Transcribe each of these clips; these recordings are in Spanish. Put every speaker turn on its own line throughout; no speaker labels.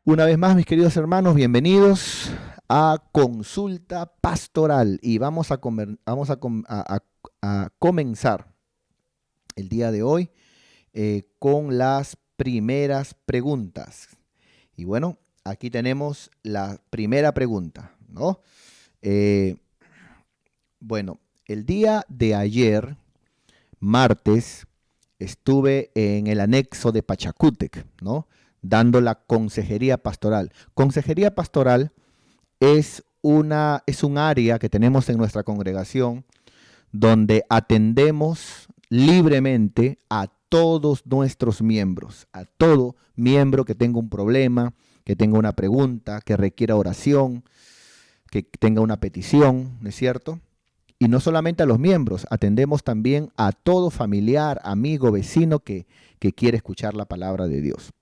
Una vez más, mis queridos hermanos, bienvenidos a Consulta Pastoral y vamos a comenzar el día de hoy con las primeras preguntas. Y bueno, aquí tenemos la primera pregunta, ¿no? Eh, bueno, el día de ayer, martes, estuve en el anexo de Pachacútec, ¿no? Dando la consejería pastoral. Consejería pastoral es un área que tenemos en nuestra congregación donde atendemos libremente a todos nuestros miembros, a todo miembro que tenga un problema, que tenga una pregunta, que requiera oración, que tenga una petición, ¿no es cierto? Y no solamente a los miembros, atendemos también a todo familiar, amigo, vecino que quiere escuchar la palabra de Dios.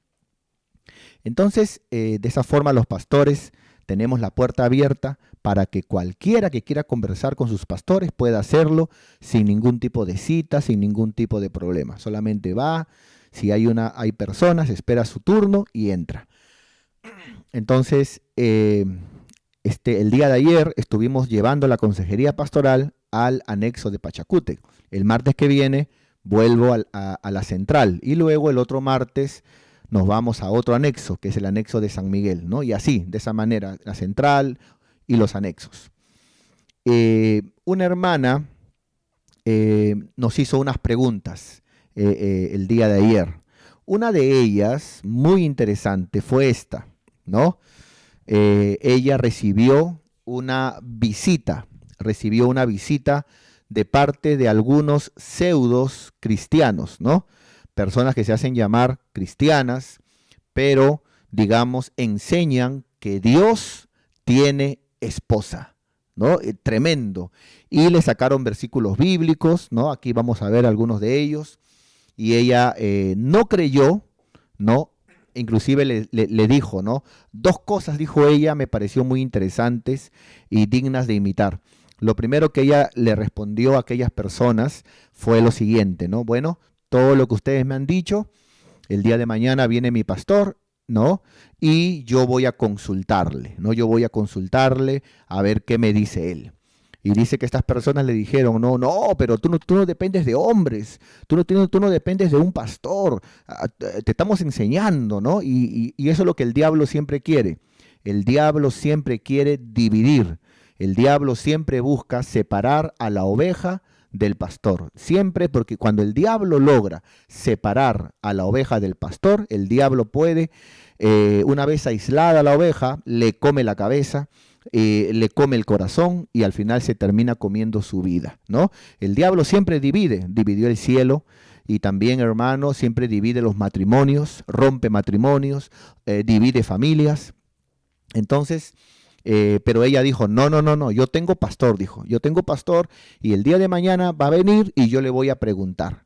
Entonces, de esa forma los pastores tenemos la puerta abierta para que cualquiera que quiera conversar con sus pastores pueda hacerlo sin ningún tipo de cita, sin ningún tipo de problema. Solamente va, si hay personas, espera su turno y entra. Entonces, el día de ayer estuvimos llevando la consejería pastoral al anexo de Pachacútec. El martes que viene vuelvo a la central y luego el otro martes nos vamos a otro anexo, que es el anexo de San Miguel, ¿no? Y así, de esa manera, la central y los anexos. Una hermana nos hizo unas preguntas el día de ayer. Una de ellas, muy interesante, fue esta, ¿no? Ella recibió una visita de parte de algunos pseudos cristianos, ¿no? Personas que se hacen llamar cristianas, pero, digamos, enseñan que Dios tiene esposa, ¿no? Tremendo. Y le sacaron versículos bíblicos, ¿no? Aquí vamos a ver algunos de ellos. Y ella no creyó, ¿no? Inclusive le dijo, ¿no? Dos cosas dijo ella, me pareció muy interesantes y dignas de imitar. Lo primero que ella le respondió a aquellas personas fue lo siguiente, ¿no? Bueno, todo lo que ustedes me han dicho, el día de mañana viene mi pastor, ¿no? Y yo voy a consultarle, ¿no? Yo voy a consultarle a ver qué me dice él. Y dice que estas personas le dijeron, no, pero tú no dependes de hombres, tú no dependes de un pastor, te estamos enseñando, ¿no? Y eso es lo que el diablo siempre quiere. El diablo siempre quiere dividir. El diablo siempre busca separar a la oveja del pastor. Siempre, porque cuando el diablo logra separar a la oveja del pastor, el diablo puede, una vez aislada la oveja, le come la cabeza, le come el corazón y al final se termina comiendo su vida, ¿no? El diablo siempre dividió el cielo y también, hermano, siempre divide los matrimonios, rompe matrimonios, divide familias. Entonces, pero ella dijo, no, yo tengo pastor, dijo, yo tengo pastor y el día de mañana va a venir y yo le voy a preguntar.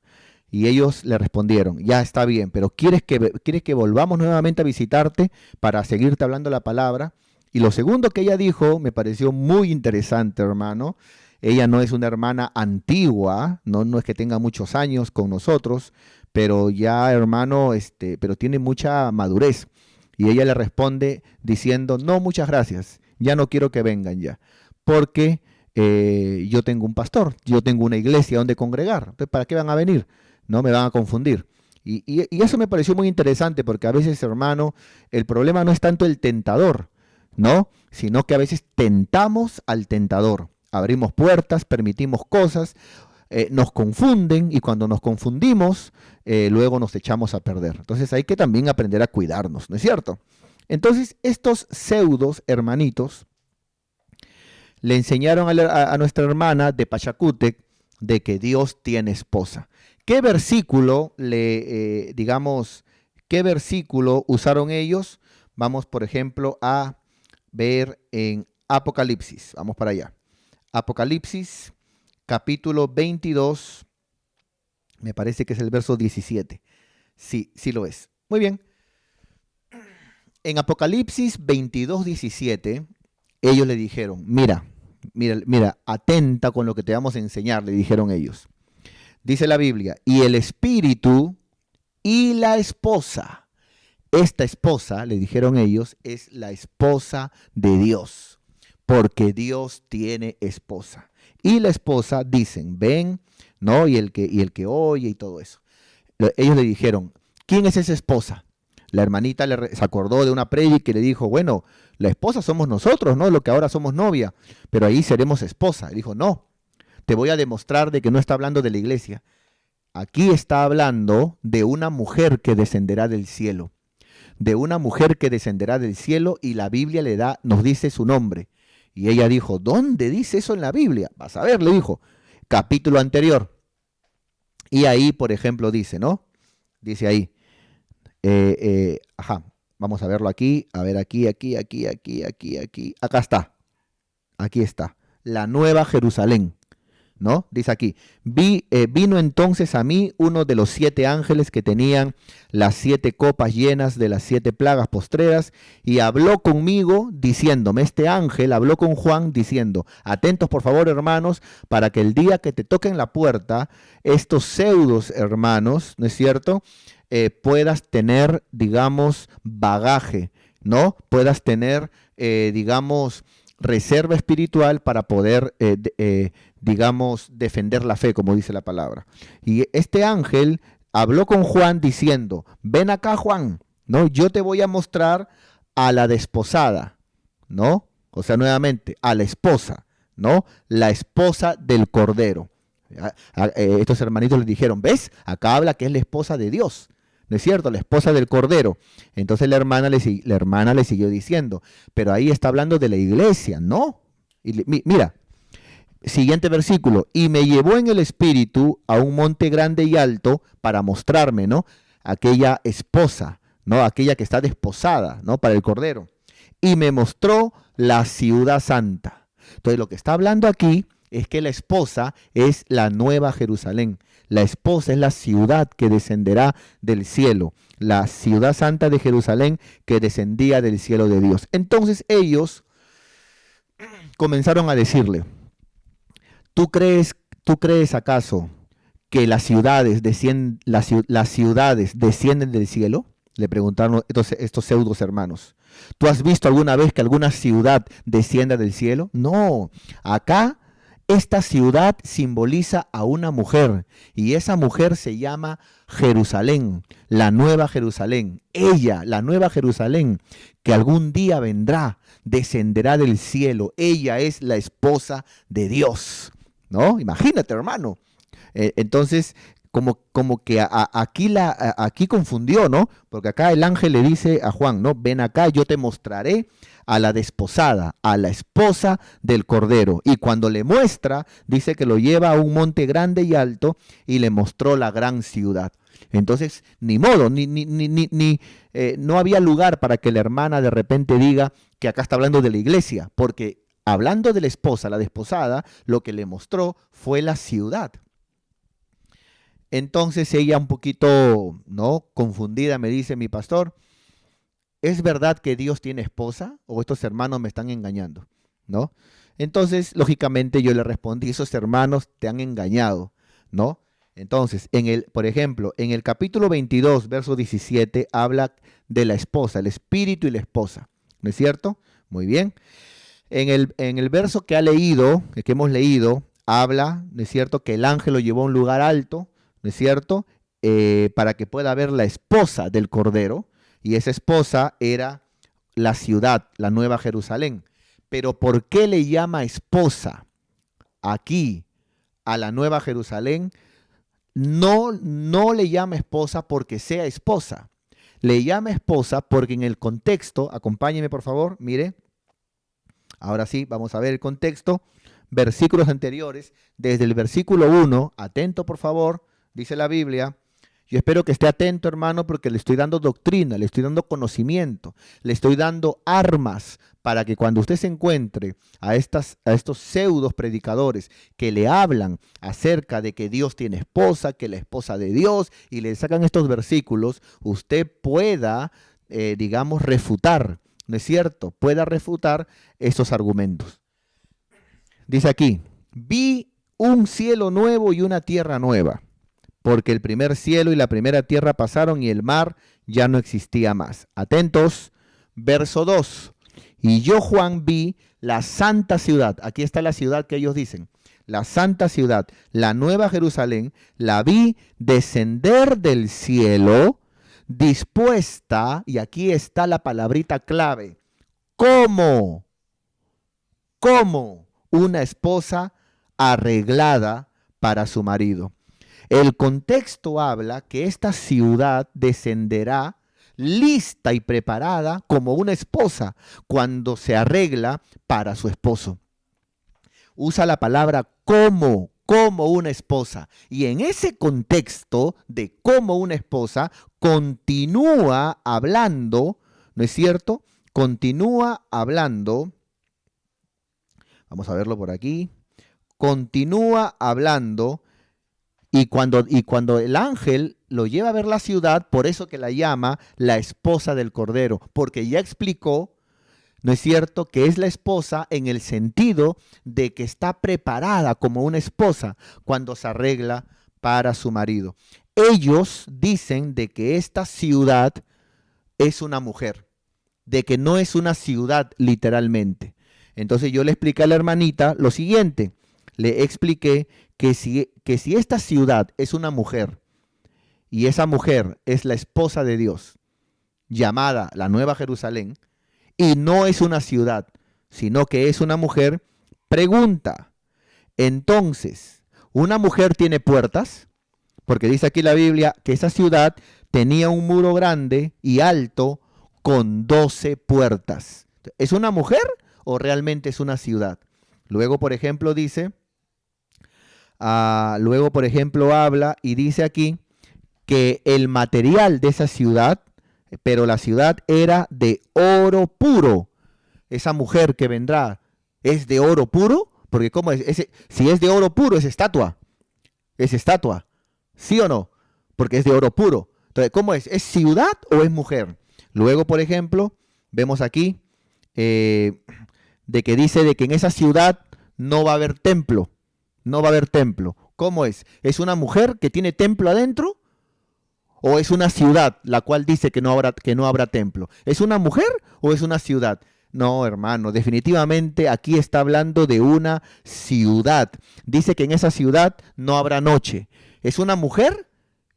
Y ellos le respondieron, ya está bien, pero ¿quieres que volvamos nuevamente a visitarte para seguirte hablando la palabra? Y lo segundo que ella dijo me pareció muy interesante, hermano. Ella no es una hermana antigua, no es que tenga muchos años con nosotros, pero ya, hermano, pero tiene mucha madurez. Y ella le responde diciendo, no, muchas gracias, ya no quiero que vengan ya, porque yo tengo un pastor, yo tengo una iglesia donde congregar, entonces ¿para qué van a venir? No me van a confundir. Y eso me pareció muy interesante, porque a veces, hermano, el problema no es tanto el tentador, ¿no? Sino que a veces tentamos al tentador, abrimos puertas, permitimos cosas, nos confunden y cuando nos confundimos, luego nos echamos a perder. Entonces hay que también aprender a cuidarnos, ¿no es cierto? Entonces estos pseudos hermanitos le enseñaron a nuestra hermana de Pachacútec de que Dios tiene esposa. ¿Qué versículo qué versículo usaron ellos? Vamos, por ejemplo, a ver en Apocalipsis. Vamos para allá. Apocalipsis, capítulo 22, me parece que es el verso 17. Sí, sí lo es. Muy bien. En Apocalipsis 22, 17, ellos le dijeron, mira, atenta con lo que te vamos a enseñar, le dijeron ellos. Dice la Biblia, y el espíritu y la esposa esta esposa, le dijeron ellos, es la esposa de Dios, porque Dios tiene esposa. Y la esposa dicen, ven, ¿no? Y el que oye y todo eso. Ellos le dijeron, ¿quién es esa esposa? La hermanita se acordó de una prédica y le dijo, bueno, la esposa somos nosotros, ¿no? Lo que ahora somos novia, pero ahí seremos esposa. Y dijo, no, te voy a demostrar de que no está hablando de la iglesia. Aquí está hablando de una mujer que descenderá del cielo. De una mujer que descenderá del cielo y la Biblia nos dice su nombre. Y ella dijo, ¿dónde dice eso en la Biblia? Vas a ver, le dijo, capítulo anterior. Y ahí, por ejemplo, dice, ¿no? Dice ahí, vamos a verlo aquí, a ver aquí, acá está, aquí está, la Nueva Jerusalén, ¿no? Dice aquí, vino entonces a mí uno de los 7 ángeles que tenían las 7 copas llenas de las 7 plagas postreras y habló conmigo diciéndome, este ángel habló con Juan diciendo, atentos por favor hermanos, para que el día que te toquen la puerta, estos pseudos hermanos, ¿no es cierto?, puedas tener, digamos, bagaje, ¿no? Puedas tener, digamos, reserva espiritual para poder, digamos, defender la fe, como dice la palabra. Y este ángel habló con Juan diciendo, ven acá Juan, ¿no? Yo te voy a mostrar a la desposada, ¿no? O sea, nuevamente, a la esposa, ¿no? La esposa del Cordero. Estos hermanitos le dijeron, ¿ves? Acá habla que es la esposa de Dios. ¿No es cierto? La esposa del Cordero. Entonces la hermana le siguió diciendo, pero ahí está hablando de la iglesia, ¿no? Y mira, siguiente versículo, y me llevó en el espíritu a un monte grande y alto para mostrarme, ¿no? Aquella esposa, ¿no? Aquella que está desposada, ¿no? Para el Cordero. Y me mostró la ciudad santa. Entonces lo que está hablando aquí es que la esposa es la Nueva Jerusalén. La esposa es la ciudad que descenderá del cielo, la ciudad santa de Jerusalén que descendía del cielo de Dios. Entonces ellos comenzaron a decirle, ¿tú crees acaso que las ciudades descienden del cielo? Le preguntaron estos pseudos hermanos. ¿Tú has visto alguna vez que alguna ciudad descienda del cielo? No, acá esta ciudad simboliza a una mujer y esa mujer se llama Jerusalén, la Nueva Jerusalén. Ella, la Nueva Jerusalén, que algún día vendrá, descenderá del cielo. Ella es la esposa de Dios, ¿no? Imagínate, hermano. Entonces, como que aquí confundió, ¿no? Porque acá el ángel le dice a Juan, ¿no? Ven acá, yo te mostraré a la desposada, a la esposa del Cordero. Y cuando le muestra, dice que lo lleva a un monte grande y alto y le mostró la gran ciudad. Entonces, ni modo, no había lugar para que la hermana de repente diga que acá está hablando de la iglesia, porque hablando de la esposa, la desposada, lo que le mostró fue la ciudad. Entonces ella un poquito, ¿no?, confundida me dice, mi pastor, ¿es verdad que Dios tiene esposa o estos hermanos me están engañando? ¿No? Entonces, lógicamente yo le respondí, esos hermanos te han engañado, ¿no? Entonces, por ejemplo, en el capítulo 22, verso 17, habla de la esposa, el espíritu y la esposa, ¿no es cierto? Muy bien. En el verso que hemos leído, habla, ¿no es cierto?, que el ángel lo llevó a un lugar alto, ¿no es cierto?, para que pueda ver la esposa del Cordero, y esa esposa era la ciudad, la Nueva Jerusalén. Pero ¿por qué le llama esposa aquí a la Nueva Jerusalén? No le llama esposa porque sea esposa. Le llama esposa porque en el contexto, acompáñeme por favor, mire, ahora sí, vamos a ver el contexto, versículos anteriores, desde el versículo 1, atento por favor, dice la Biblia. Yo espero que esté atento, hermano, porque le estoy dando doctrina, le estoy dando conocimiento, le estoy dando armas para que cuando usted se encuentre a estos pseudos predicadores que le hablan acerca de que Dios tiene esposa, que la esposa de Dios, y le sacan estos versículos, usted pueda, digamos, refutar, ¿no es cierto? Pueda refutar estos argumentos. Dice aquí, vi un cielo nuevo y una tierra nueva. porque el primer cielo y la primera tierra pasaron y el mar ya no existía más. Atentos, verso 2. Y yo, Juan, vi la santa ciudad. Aquí está la ciudad que ellos dicen. La santa ciudad, la nueva Jerusalén, la vi descender del cielo, dispuesta, y aquí está la palabrita clave, como una esposa arreglada para su marido. El contexto habla que esta ciudad descenderá lista y preparada como una esposa cuando se arregla para su esposo. Usa la palabra como una esposa. Y en ese contexto de como una esposa, continúa hablando, ¿no es cierto? Continúa hablando, vamos a verlo por aquí, continúa hablando. Y cuando el ángel lo lleva a ver la ciudad, por eso que la llama la esposa del Cordero, porque ya explicó, ¿no es cierto?, que es la esposa en el sentido de que está preparada como una esposa cuando se arregla para su marido. Ellos dicen de que esta ciudad es una mujer, de que no es una ciudad literalmente. Entonces yo le expliqué a la hermanita lo siguiente, le expliqué que si esta ciudad es una mujer y esa mujer es la esposa de Dios, llamada la Nueva Jerusalén, y no es una ciudad, sino que es una mujer, pregunta, entonces, ¿una mujer tiene puertas? Porque dice aquí la Biblia que esa ciudad tenía un muro grande y alto con 12 puertas. ¿Es una mujer o realmente es una ciudad? Luego, por ejemplo, dice... habla y dice aquí que el material de esa ciudad, pero la ciudad era de oro puro. Esa mujer que vendrá es de oro puro, porque ¿cómo es? Si es de oro puro, es estatua, ¿sí o no? Porque es de oro puro. Entonces, ¿cómo es? ¿Es ciudad o es mujer? Luego, por ejemplo, vemos aquí de que dice de que en esa ciudad no va a haber templo. No va a haber templo. ¿Cómo es? ¿Es una mujer que tiene templo adentro? ¿O es una ciudad la cual dice que no habrá templo? ¿Es una mujer o es una ciudad? No, hermano, definitivamente aquí está hablando de una ciudad. Dice que en esa ciudad no habrá noche. ¿Es una mujer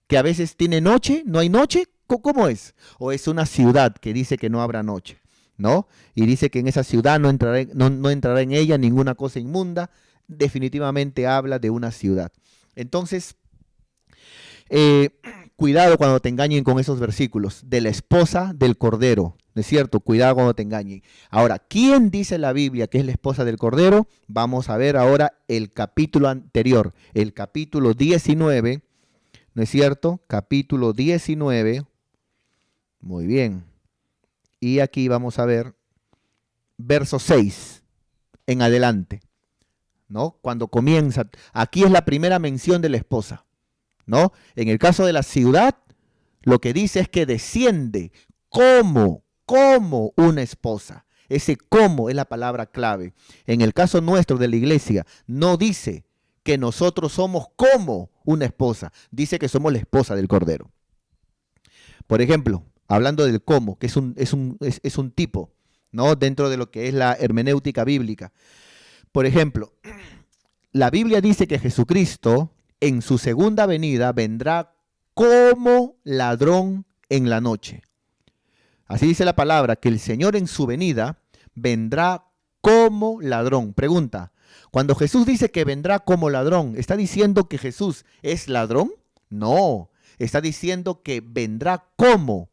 que a veces tiene noche? ¿No hay noche? ¿Cómo es? ¿O es una ciudad que dice que no habrá noche? ¿No? Y dice que en esa ciudad no entrará en ella ninguna cosa inmunda. Definitivamente habla de una ciudad. Entonces, cuidado cuando te engañen con esos versículos, de la esposa del Cordero, ¿no es cierto? Cuidado cuando te engañen. Ahora, ¿quién dice la Biblia que es la esposa del Cordero? Vamos a ver ahora el capítulo anterior, el capítulo 19, ¿no es cierto? Capítulo 19, muy bien. Y aquí vamos a ver verso 6 en adelante. ¿No? Cuando comienza, aquí es la primera mención de la esposa, ¿no? En el caso de la ciudad, lo que dice es que desciende como una esposa. Ese como es la palabra clave. En el caso nuestro de la iglesia, no dice que nosotros somos como una esposa, dice que somos la esposa del Cordero. Por ejemplo, hablando del como, que es un tipo, ¿no? Dentro de lo que es la hermenéutica bíblica. Por ejemplo, la Biblia dice que Jesucristo en su segunda venida vendrá como ladrón en la noche. Así dice la palabra, que el Señor en su venida vendrá como ladrón. Pregunta, cuando Jesús dice que vendrá como ladrón, ¿está diciendo que Jesús es ladrón? No, está diciendo que vendrá como.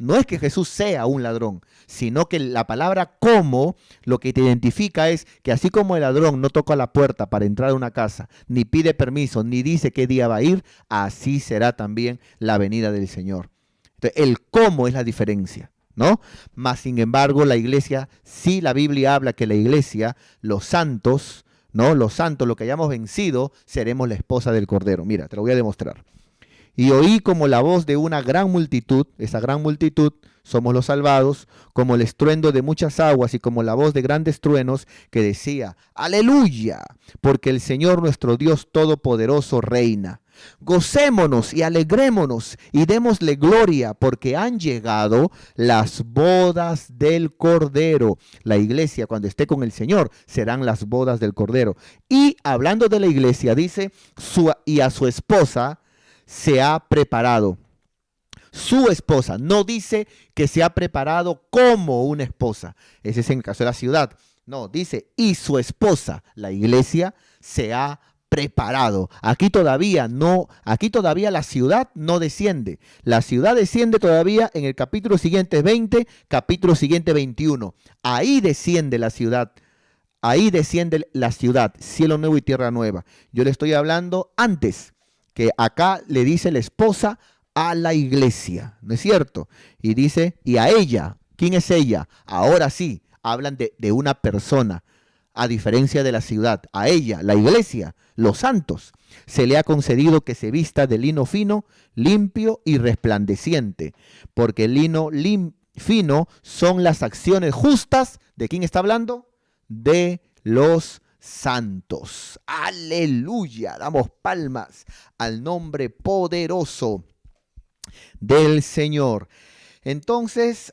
No es que Jesús sea un ladrón, sino que la palabra como lo que te identifica es que así como el ladrón no toca la puerta para entrar a una casa, ni pide permiso, ni dice qué día va a ir, así será también la venida del Señor. Entonces, el cómo es la diferencia, ¿no? Mas, sin embargo, la iglesia, sí, la Biblia habla que la iglesia, los santos, ¿no? Los santos, lo que hayamos vencido, seremos la esposa del Cordero. Mira, te lo voy a demostrar. Y oí como la voz de una gran multitud, esa gran multitud somos los salvados, como el estruendo de muchas aguas y como la voz de grandes truenos que decía, aleluya, porque el Señor nuestro Dios Todopoderoso reina. Gocémonos y alegrémonos y démosle gloria porque han llegado las bodas del Cordero. La iglesia cuando esté con el Señor serán las bodas del Cordero. Y hablando de la iglesia dice, y a su esposa se ha preparado. Su esposa, no dice que se ha preparado como una esposa. Ese es en el caso de la ciudad. No, dice, y su esposa, la iglesia, se ha preparado. Aquí todavía la ciudad no desciende. La ciudad desciende todavía en el capítulo siguiente 20, capítulo siguiente 21. Ahí desciende la ciudad. Ahí desciende la ciudad, cielo nuevo y tierra nueva. Yo le estoy hablando antes, que acá le dice la esposa a la iglesia, ¿no es cierto? Y dice, y a ella, ¿quién es ella? Ahora sí, hablan de una persona, a diferencia de la ciudad. A ella, la iglesia, los santos, se le ha concedido que se vista de lino fino, limpio y resplandeciente, porque el lino fino son las acciones justas, ¿de quién está hablando? De los santos. Aleluya, damos palmas al nombre poderoso del Señor. Entonces,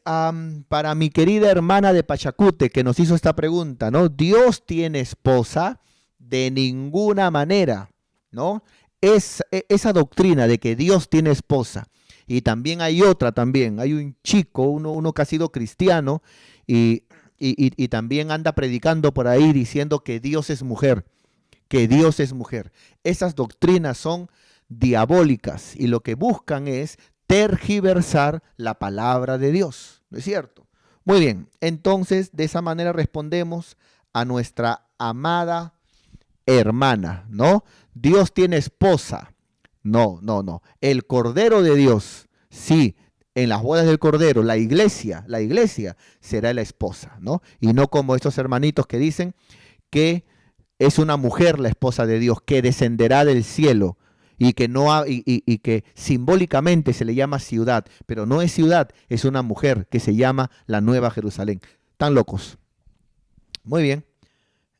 para mi querida hermana de Pachacute que nos hizo esta pregunta, ¿no? ¿Dios tiene esposa? De ninguna manera, ¿no? Esa doctrina de que Dios tiene esposa. Y también hay otra también, hay un chico, uno que ha sido cristiano y también anda predicando por ahí diciendo que Dios es mujer, que Dios es mujer. Esas doctrinas son diabólicas y lo que buscan es tergiversar la palabra de Dios, ¿no es cierto? Muy bien, entonces de esa manera respondemos a nuestra amada hermana, ¿no? Dios tiene esposa. No. El Cordero de Dios, sí, en las bodas del Cordero, la iglesia será la esposa, ¿no? Y no como estos hermanitos que dicen que es una mujer la esposa de Dios, que descenderá del cielo y que, y que simbólicamente se le llama ciudad, pero no es ciudad, es una mujer que se llama la Nueva Jerusalén. Tan locos. Muy bien.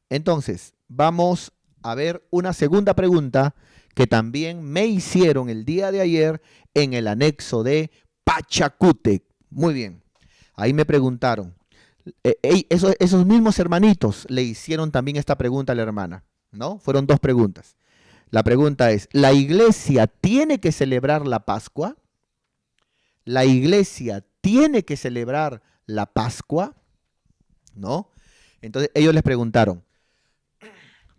Entonces, vamos a ver una segunda pregunta que también me hicieron el día de ayer en el anexo de Pachacútec. Muy bien. Ahí me preguntaron. Esos mismos hermanitos le hicieron también esta pregunta a la hermana, ¿no? Fueron dos preguntas. La pregunta es, ¿la iglesia tiene que celebrar la Pascua? ¿La iglesia tiene que celebrar la Pascua? ¿No? Entonces ellos les preguntaron,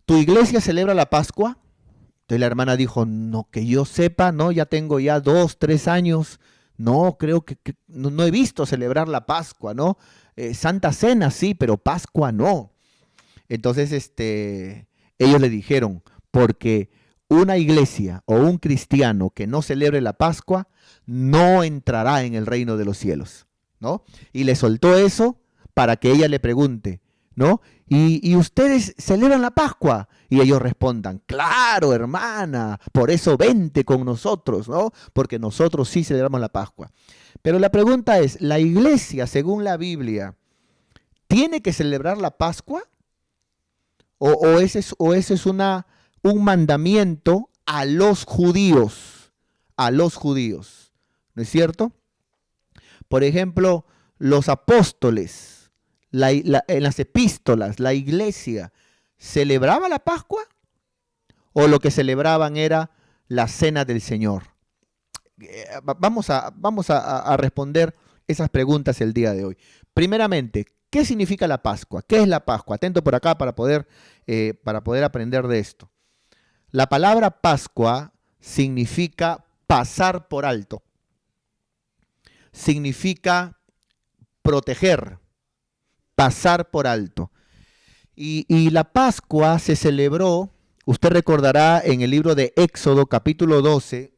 ¿tu iglesia celebra la Pascua? Entonces la hermana dijo, no, que yo sepa, no, ya tengo ya 2, 3 años, no, creo que no he visto celebrar la Pascua, ¿no? Santa Cena sí, pero Pascua no. Entonces ellos le dijeron, porque una iglesia o un cristiano que no celebre la Pascua no entrará en el reino de los cielos, ¿no? Y le soltó eso para que ella le pregunte, ¿no? ¿Y ustedes celebran la Pascua? Y ellos respondan, claro, hermana, por eso vente con nosotros, ¿no? Porque nosotros sí celebramos la Pascua. Pero la pregunta es, ¿la iglesia, según la Biblia, tiene que celebrar la Pascua? ¿O ese es un mandamiento a los judíos? A los judíos, ¿no es cierto? Por ejemplo, los apóstoles, en las epístolas, la iglesia, ¿celebraba la Pascua? ¿O lo que celebraban era la cena del Señor? Vamos a responder esas preguntas el día de hoy. Primeramente, ¿qué significa la Pascua? ¿Qué es la Pascua? Atento por acá para poder aprender de esto. La palabra Pascua significa pasar por alto. Significa proteger, pasar por alto. Y la Pascua se celebró, usted recordará en el libro de Éxodo capítulo 12,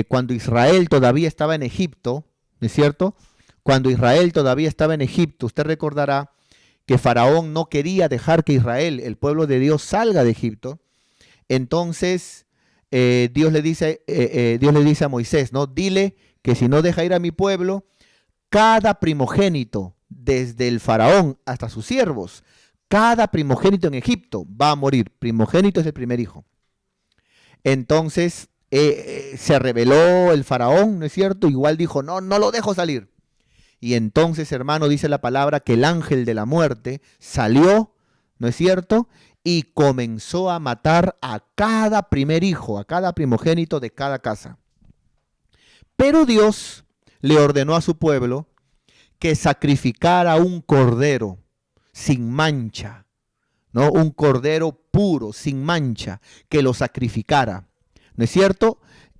cuando Israel todavía estaba en Egipto, ¿no es cierto? Cuando Israel todavía estaba en Egipto, usted recordará que Faraón no quería dejar que Israel, el pueblo de Dios, salga de Egipto. Entonces Dios le dice a Moisés, ¿no? Dile que si no deja ir a mi pueblo, cada primogénito, desde el faraón hasta sus siervos, cada primogénito en Egipto va a morir. Primogénito es el primer hijo. Entonces se rebeló el faraón, ¿no es cierto? Igual dijo, no, no lo dejo salir. Y entonces, hermano, dice la palabra que el ángel de la muerte salió, ¿no es cierto? Y comenzó a matar a cada primer hijo, a cada primogénito de cada casa. Pero Dios le ordenó a su pueblo que sacrificara un cordero sin mancha, ¿no? Un cordero puro, sin mancha, que lo sacrificara, ¿no es cierto?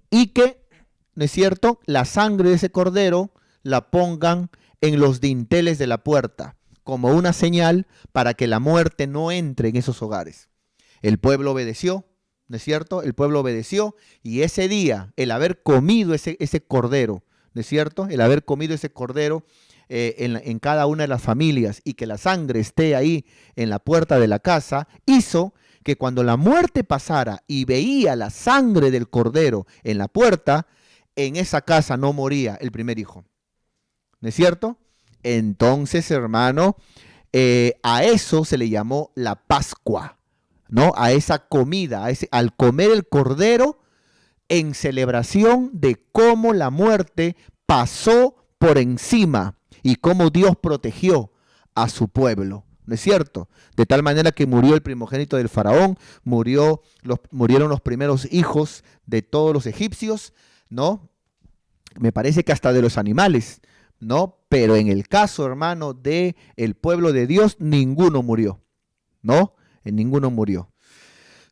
Y que, ¿no es cierto?, la sangre de ese cordero la pongan en los dinteles de la puerta, como una señal para que la muerte no entre en esos hogares. El pueblo obedeció, ¿no es cierto? El pueblo obedeció, y ese día, el haber comido ese cordero, ¿no es cierto? El haber comido ese cordero en cada una de las familias, y que la sangre esté ahí en la puerta de la casa, hizo que cuando la muerte pasara y veía la sangre del cordero en la puerta, en esa casa no moría el primer hijo. ¿No es cierto? Entonces, hermano, a eso se le llamó la Pascua, ¿no? A esa comida, al comer el cordero en celebración de cómo la muerte pasó por encima y cómo Dios protegió a su pueblo, ¿no es cierto? De tal manera que murió el primogénito del faraón, murieron los primeros hijos de todos los egipcios, ¿no? Me parece que hasta de los animales, ¿no? Pero en el caso, hermano, de el pueblo de Dios, ninguno murió, ¿no? Ninguno murió.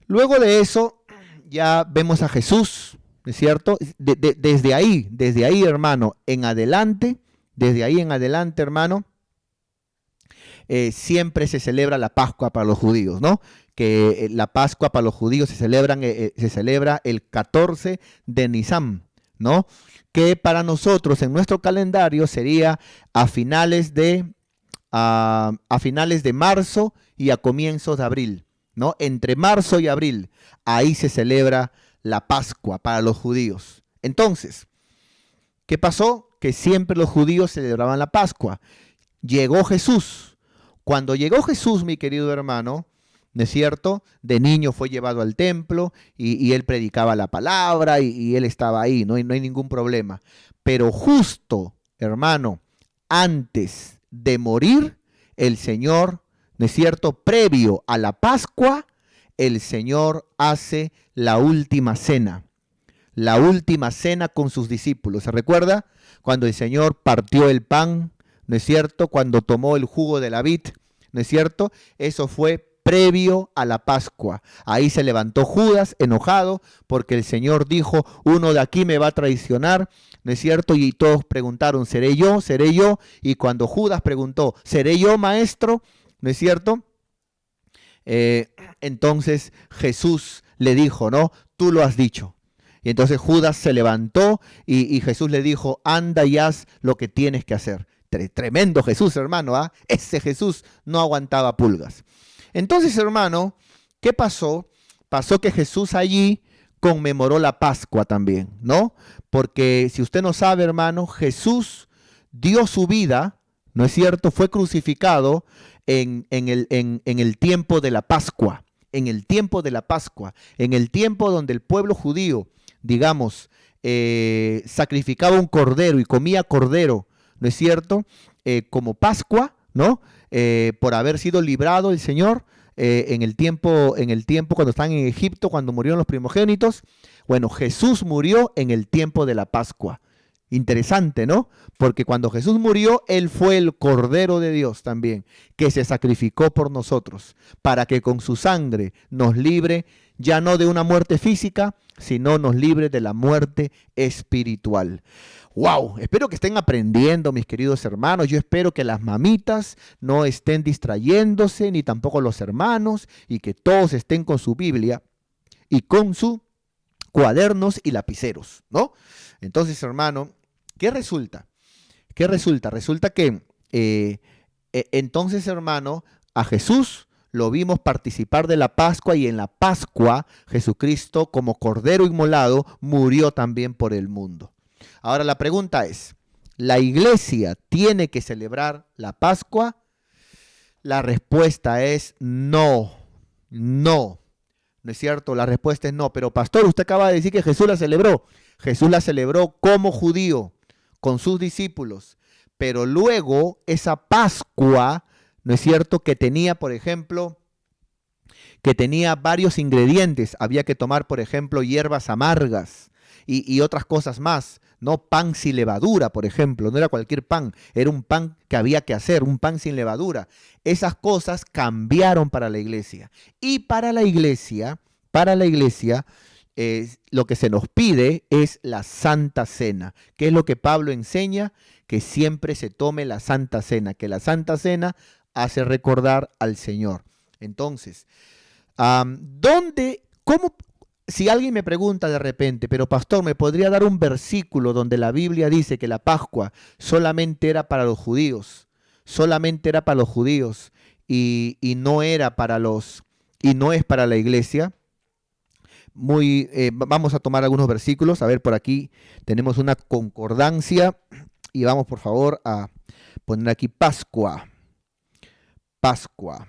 Luego de eso, ya vemos a Jesús, ¿no es cierto? Desde ahí, hermano, en adelante, desde ahí en adelante, hermano, siempre se celebra la Pascua para los judíos, ¿no? Que la Pascua para los judíos se celebra el 14 de Nisan, ¿no? Que para nosotros en nuestro calendario sería a finales de marzo y a comienzos de abril, ¿no? Entre marzo y abril, ahí se celebra la Pascua para los judíos. Entonces, ¿qué pasó? Que siempre los judíos celebraban la Pascua. Llegó Jesús. Cuando llegó Jesús, mi querido hermano, ¿no es cierto? De niño fue llevado al templo y él predicaba la palabra y él estaba ahí, no hay ningún problema. Pero justo, hermano, antes de morir, el Señor, ¿no es cierto? Previo a la Pascua, el Señor hace la última cena con sus discípulos. ¿Se recuerda? Cuando el Señor partió el pan, ¿no es cierto? Cuando tomó el jugo de la vid, ¿no es cierto? Eso fue previo a la Pascua. Ahí se levantó Judas enojado porque el Señor dijo, uno de aquí me va a traicionar, ¿no es cierto? Y todos preguntaron, ¿seré yo? ¿Seré yo? Y cuando Judas preguntó, ¿seré yo, maestro? ¿No es cierto? Entonces Jesús le dijo, ¿no? Tú lo has dicho. Y entonces Judas se levantó y Jesús le dijo, anda y haz lo que tienes que hacer. Tremendo Jesús, hermano, ¿ah? Ese Jesús no aguantaba pulgas. Entonces, hermano, ¿qué pasó? Pasó que Jesús allí conmemoró la Pascua también, ¿no? Porque si usted no sabe, hermano, Jesús dio su vida, ¿no es cierto? Fue crucificado en el tiempo de la Pascua, en el tiempo de la Pascua, en el tiempo donde el pueblo judío, digamos, sacrificaba un cordero y comía cordero, ¿no es cierto? Como Pascua, ¿no? Por haber sido librado el Señor en el tiempo cuando están en Egipto, cuando murieron los primogénitos. Bueno, Jesús murió en el tiempo de la Pascua. Interesante, ¿no? Porque cuando Jesús murió, Él fue el Cordero de Dios también, que se sacrificó por nosotros, para que con su sangre nos libre, ya no de una muerte física, sino nos libre de la muerte espiritual. ¡Wow! Espero que estén aprendiendo, mis queridos hermanos. Yo espero que las mamitas no estén distrayéndose, ni tampoco los hermanos, y que todos estén con su Biblia y con sus cuadernos y lapiceros, ¿no? Entonces, hermano, ¿qué resulta? ¿Qué resulta? Resulta que entonces, hermano, a Jesús lo vimos participar de la Pascua y en la Pascua Jesucristo como Cordero inmolado murió también por el mundo. Ahora la pregunta es, ¿la iglesia tiene que celebrar la Pascua? La respuesta es no, no. ¿No es cierto? La respuesta es no. Pero pastor, usted acaba de decir que Jesús la celebró. Jesús la celebró como judío, con sus discípulos. Pero luego esa Pascua, ¿no es cierto? Que tenía, por ejemplo, que tenía varios ingredientes. Había que tomar, por ejemplo, hierbas amargas y otras cosas más. No pan sin levadura, por ejemplo. No era cualquier pan. Era un pan que había que hacer, un pan sin levadura. Esas cosas cambiaron para la iglesia. Y para la iglesia, lo que se nos pide es la Santa Cena. ¿Qué es lo que Pablo enseña? Que siempre se tome la Santa Cena, que la Santa Cena hace recordar al Señor. Entonces, si alguien me pregunta de repente, pero pastor, ¿me podría dar un versículo donde la Biblia dice que la Pascua solamente era para los judíos? Solamente era para los judíos y no era para y no es para la iglesia. Vamos a tomar algunos versículos. A ver, por aquí tenemos una concordancia y vamos por favor a poner aquí Pascua. Pascua.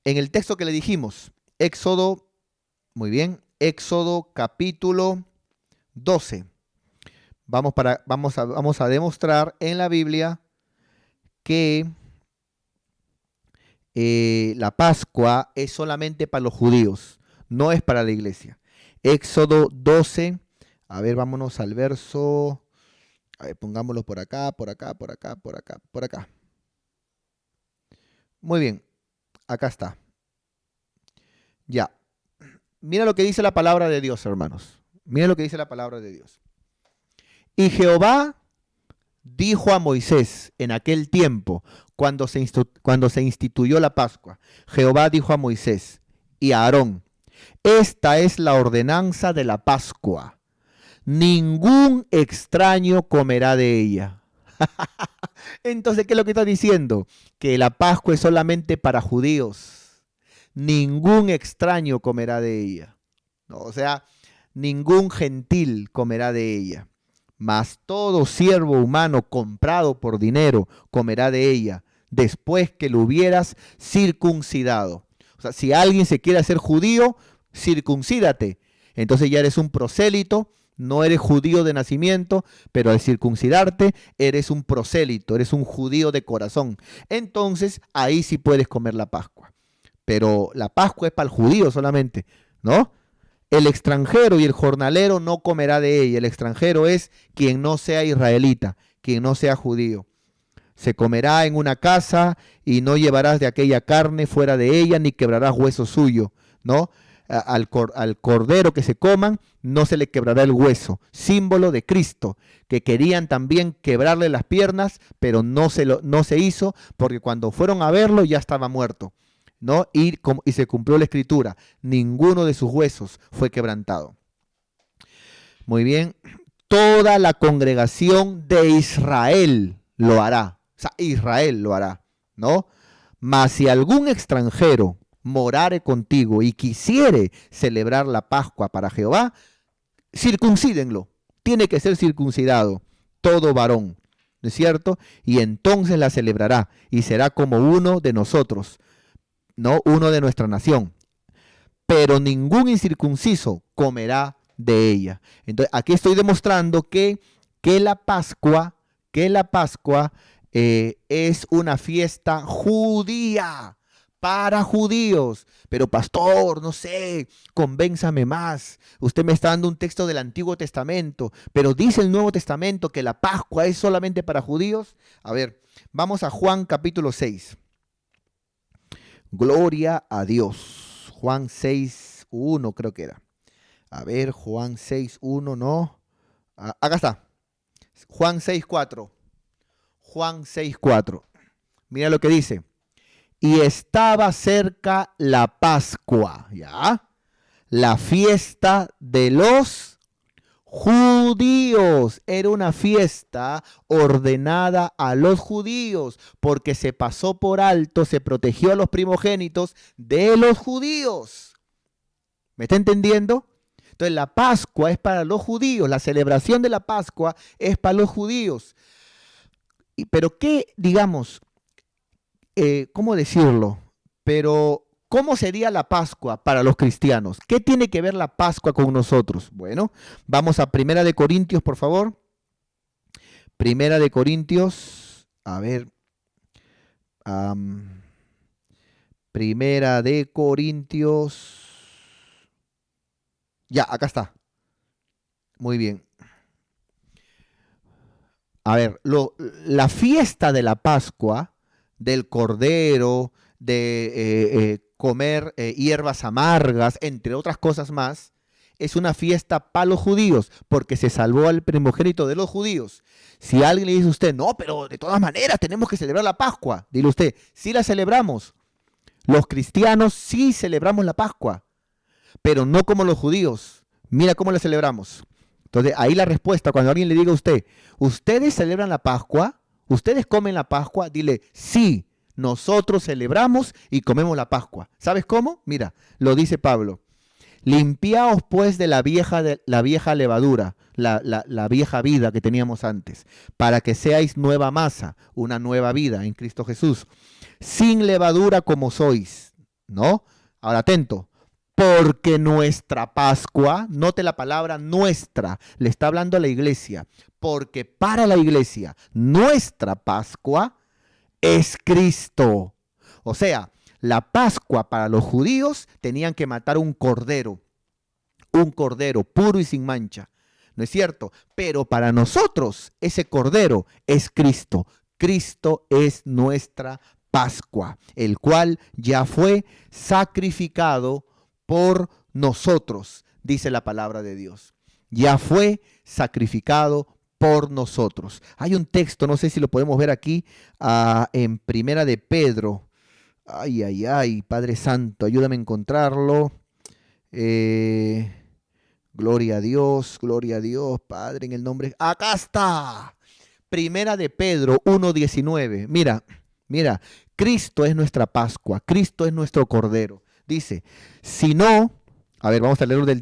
En el texto que le dijimos, Éxodo, muy bien, Éxodo capítulo 12. Vamos a demostrar en la Biblia que la Pascua es solamente para los judíos, no es para la iglesia. Éxodo 12, a ver, vámonos al verso, a ver, pongámoslo por acá, por acá, por acá, por acá, por acá. Muy bien, acá está. Ya. Mira lo que dice la palabra de Dios, hermanos. Mira lo que dice la palabra de Dios. Y Jehová dijo a Moisés en aquel tiempo, cuando se instituyó la Pascua, Jehová dijo a Moisés y a Aarón, esta es la ordenanza de la Pascua. Ningún extraño comerá de ella. Entonces, ¿qué es lo que está diciendo? Que la Pascua es solamente para judíos. Ningún extraño comerá de ella. No, o sea, ningún gentil comerá de ella. Mas todo siervo humano comprado por dinero comerá de ella, después que lo hubieras circuncidado. O sea, si alguien se quiere hacer judío, circuncídate. Entonces ya eres un prosélito, no eres judío de nacimiento, pero al circuncidarte eres un prosélito, eres un judío de corazón. Entonces ahí sí puedes comer la Pascua. Pero la Pascua es para el judío solamente, ¿no? El extranjero y el jornalero no comerá de ella. El extranjero es quien no sea israelita, quien no sea judío. Se comerá en una casa y no llevarás de aquella carne fuera de ella, ni quebrarás hueso suyo, ¿no? Al cordero que se coman no se le quebrará el hueso, símbolo de Cristo, que querían también quebrarle las piernas, pero no se hizo, porque cuando fueron a verlo ya estaba muerto, ¿no? Y se cumplió la escritura, ninguno de sus huesos fue quebrantado. Muy bien, toda la congregación de Israel lo hará, o sea, Israel lo hará, ¿no? Mas si algún extranjero morare contigo y quisiere celebrar la Pascua para Jehová, circuncídenlo, tiene que ser circuncidado, todo varón, ¿no es cierto? Y entonces la celebrará y será como uno de nosotros, no uno de nuestra nación, pero ningún incircunciso comerá de ella. Entonces, aquí estoy demostrando que la Pascua es una fiesta judía, para judíos. Pero pastor, no sé, convénzame más. Usted me está dando un texto del Antiguo Testamento, pero dice el Nuevo Testamento que la Pascua es solamente para judíos. A ver, vamos a Juan capítulo 6. Gloria a Dios. Juan 6:1 creo que era. A ver, Juan 6:1, no. Acá está. Juan 6:4. Juan 6:4. Mira lo que dice. Y estaba cerca la Pascua, ¿ya? La fiesta de los judíos. Era una fiesta ordenada a los judíos, porque se pasó por alto, se protegió a los primogénitos de los judíos. ¿Me está entendiendo? Entonces la Pascua es para los judíos, la celebración de la Pascua es para los judíos. Pero qué, digamos, ¿cómo decirlo? Pero, ¿cómo sería la Pascua para los cristianos? ¿Qué tiene que ver la Pascua con nosotros? Bueno, vamos a Primera de Corintios, por favor. Primera de Corintios, a ver, Primera de Corintios, ya, acá está, muy bien. A ver, la fiesta de la Pascua, del Cordero, de comer hierbas amargas, entre otras cosas más, es una fiesta para los judíos, porque se salvó al primogénito de los judíos. Si alguien le dice a usted, no, pero de todas maneras tenemos que celebrar la Pascua, dile usted, sí la celebramos. Los cristianos sí celebramos la Pascua, pero no como los judíos. Mira cómo la celebramos. Entonces, ahí la respuesta, cuando alguien le diga a usted, ¿ustedes celebran la Pascua? ¿Ustedes comen la Pascua? Dile, sí, nosotros celebramos y comemos la Pascua. ¿Sabes cómo? Mira, lo dice Pablo. Limpiaos pues de la vieja levadura, la vieja vida que teníamos antes, para que seáis nueva masa, una nueva vida en Cristo Jesús, sin levadura como sois, ¿no? Ahora atento, porque nuestra Pascua, note la palabra nuestra, le está hablando a la iglesia, porque para la iglesia nuestra Pascua es Cristo. O sea, la Pascua para los judíos tenían que matar un cordero puro y sin mancha, ¿no es cierto? Pero para nosotros ese cordero es Cristo. Cristo es nuestra Pascua, el cual ya fue sacrificado por nosotros, dice la palabra de Dios. Ya fue sacrificado por nosotros. Hay un texto, no sé si lo podemos ver aquí, en Primera de Pedro. Ay, ay, ay, Padre Santo, ayúdame a encontrarlo. Gloria a Dios, Padre, en el nombre. Acá está. Primera de Pedro 1:19. Mira, mira, Cristo es nuestra Pascua, Cristo es nuestro Cordero. Dice, si no, a ver, vamos a leerlo del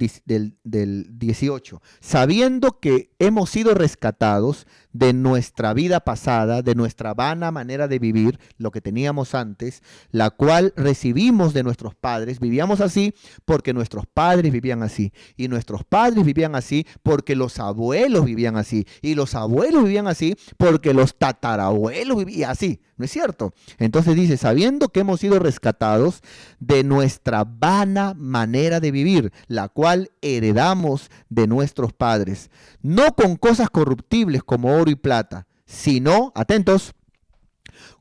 18. Sabiendo que hemos sido rescatados de nuestra vida pasada, de nuestra vana manera de vivir, lo que teníamos antes, la cual recibimos de nuestros padres, vivíamos así porque nuestros padres vivían así, y nuestros padres vivían así porque los abuelos vivían así, y los abuelos vivían así porque los tatarabuelos vivían así, ¿no es cierto? Entonces dice, sabiendo que hemos sido rescatados de nuestra vana manera de vivir, la cual heredamos de nuestros padres, no con cosas corruptibles como oro y plata, sino, atentos,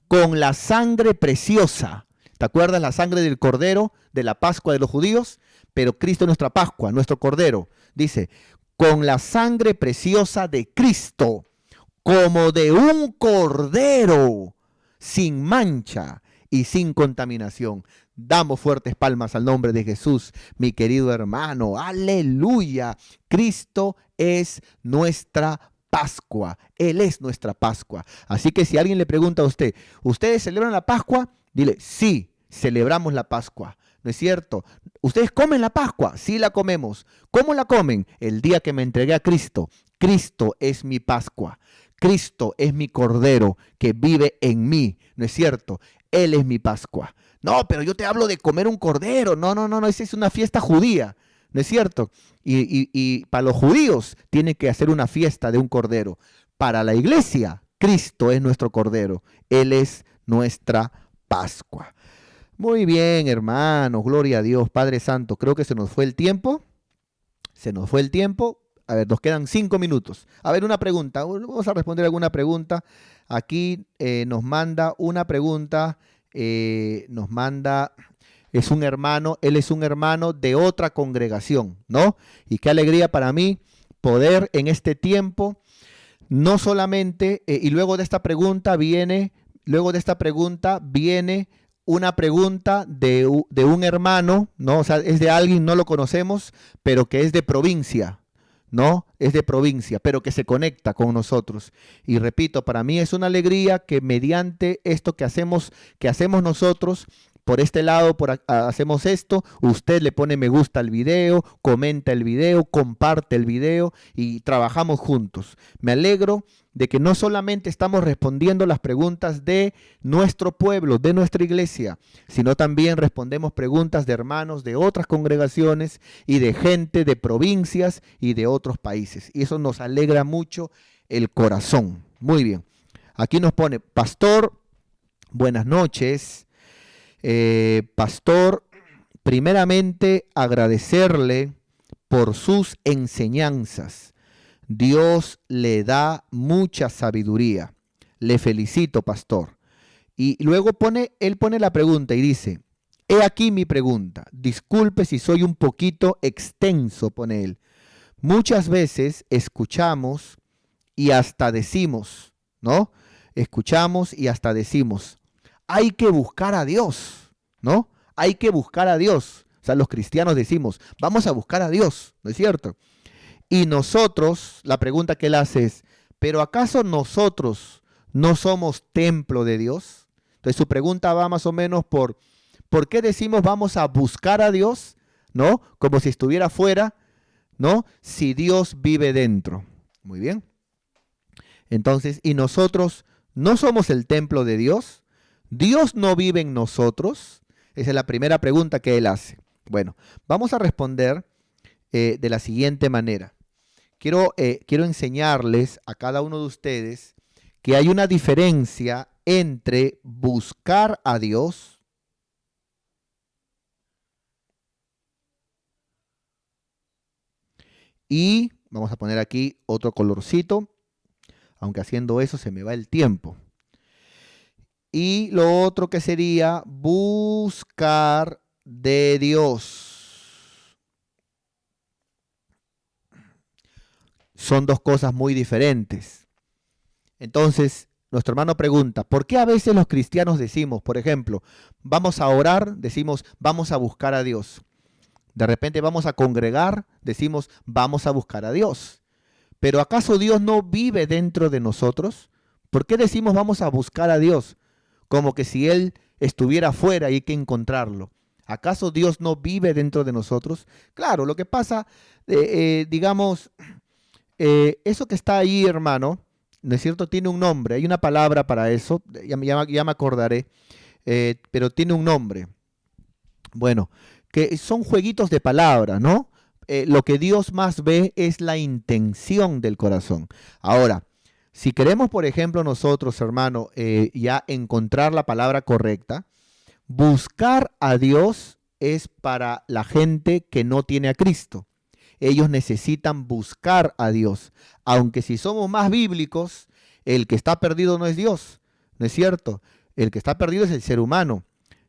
con la sangre preciosa. ¿Te acuerdas la sangre del cordero de la Pascua de los judíos? Pero Cristo es nuestra Pascua, nuestro cordero. Dice, con la sangre preciosa de Cristo, como de un cordero, sin mancha y sin contaminación. Damos fuertes palmas al nombre de Jesús, mi querido hermano. Aleluya. Cristo es nuestra Pascua. Él es nuestra Pascua. Así que si alguien le pregunta a usted, ¿ustedes celebran la Pascua? Dile, sí, celebramos la Pascua. ¿No es cierto? ¿Ustedes comen la Pascua? Sí la comemos. ¿Cómo la comen? El día que me entregué a Cristo. Cristo es mi Pascua. Cristo es mi Cordero que vive en mí. ¿No es cierto? Él es mi Pascua. No, pero yo te hablo de comer un cordero. No, esa es una fiesta judía. ¿No es cierto? Y para los judíos tiene que hacer una fiesta de un cordero. Para la iglesia, Cristo es nuestro Cordero. Él es nuestra Pascua. Muy bien, hermanos. Gloria a Dios, Padre Santo. Creo que se nos fue el tiempo. Se nos fue el tiempo. A ver, nos quedan 5 minutos. A ver, una pregunta. Vamos a responder alguna pregunta. Aquí nos manda una pregunta. Es un hermano, él es un hermano de otra congregación, ¿no? Y qué alegría para mí poder en este tiempo, no solamente, y luego de esta pregunta viene una pregunta de un hermano, ¿no? O sea, es de alguien, no lo conocemos, pero que es de provincia, ¿no? Es de provincia, pero que se conecta con nosotros. Y repito, para mí es una alegría que mediante esto que hacemos nosotros, por este lado, hacemos esto, usted le pone me gusta al video, comenta el video, comparte el video y trabajamos juntos. Me alegro de que no solamente estamos respondiendo las preguntas de nuestro pueblo, de nuestra iglesia, sino también respondemos preguntas de hermanos de otras congregaciones y de gente de provincias y de otros países. Y eso nos alegra mucho el corazón. Muy bien. Aquí nos pone, pastor, buenas noches. Pastor, primeramente agradecerle por sus enseñanzas. Dios le da mucha sabiduría. Le felicito, pastor. Y luego él pone la pregunta y dice, he aquí mi pregunta. Disculpe si soy un poquito extenso, pone él. Muchas veces escuchamos y hasta decimos, ¿no? Escuchamos y hasta decimos, hay que buscar a Dios, ¿no? Hay que buscar a Dios. O sea, los cristianos decimos, vamos a buscar a Dios, ¿no es cierto? Y nosotros, la pregunta que él hace es, ¿pero acaso nosotros no somos templo de Dios? Entonces su pregunta va más o menos ¿por qué decimos vamos a buscar a Dios? ¿No? Como si estuviera fuera, ¿no? Si Dios vive dentro. Muy bien. Entonces, ¿y nosotros no somos el templo de Dios? ¿Dios no vive en nosotros? Esa es la primera pregunta que él hace. Bueno, vamos a responder de la siguiente manera. Quiero enseñarles a cada uno de ustedes que hay una diferencia entre buscar a Dios y, vamos a poner aquí otro colorcito, aunque haciendo eso se me va el tiempo. Y lo otro que sería buscar de Dios. Son dos cosas muy diferentes. Entonces, nuestro hermano pregunta, ¿por qué a veces los cristianos decimos, por ejemplo, vamos a orar, decimos, vamos a buscar a Dios? De repente vamos a congregar, decimos, vamos a buscar a Dios. ¿Pero acaso Dios no vive dentro de nosotros? ¿Por qué decimos vamos a buscar a Dios? Como que si Él estuviera afuera y hay que encontrarlo. ¿Acaso Dios no vive dentro de nosotros? Claro, lo que pasa, digamos, eso que está ahí, hermano, ¿no es cierto? Tiene un nombre, hay una palabra para eso, ya me acordaré, pero tiene un nombre. Bueno, que son jueguitos de palabras, ¿no? Lo que Dios más ve es la intención del corazón. Ahora, si queremos, por ejemplo, nosotros, hermano, ya encontrar la palabra correcta, buscar a Dios es para la gente que no tiene a Cristo. Ellos necesitan buscar a Dios. Aunque si somos más bíblicos, el que está perdido no es Dios, ¿no es cierto? El que está perdido es el ser humano.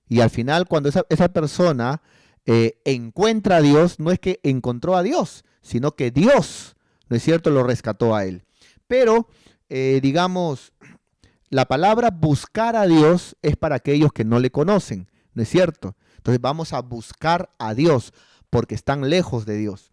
Y al final, cuando esa persona encuentra a Dios, no es que encontró a Dios, sino que Dios, ¿no es cierto?, lo rescató a él. Pero, digamos, la palabra buscar a Dios es para aquellos que no le conocen, ¿no es cierto? Entonces vamos a buscar a Dios porque están lejos de Dios.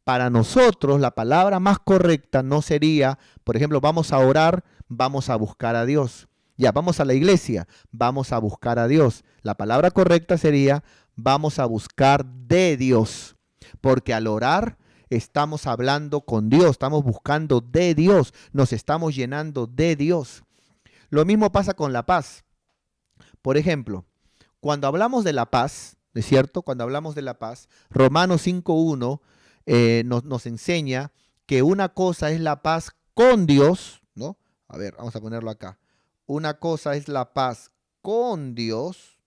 Para nosotros la palabra más correcta no sería, por ejemplo, vamos a orar, vamos a buscar a Dios. Ya, vamos a la iglesia, vamos a buscar a Dios. La palabra correcta sería, vamos a buscar de Dios. Porque al orar estamos hablando con Dios, estamos buscando de Dios, nos estamos llenando de Dios. Lo mismo pasa con la paz. Por ejemplo, cuando hablamos de la paz, ¿no es cierto? Cuando hablamos de la paz, Romanos 5:1 nos enseña que una cosa es la paz con Dios, ¿no? A ver, vamos a ponerlo acá. Una cosa es la paz con Dios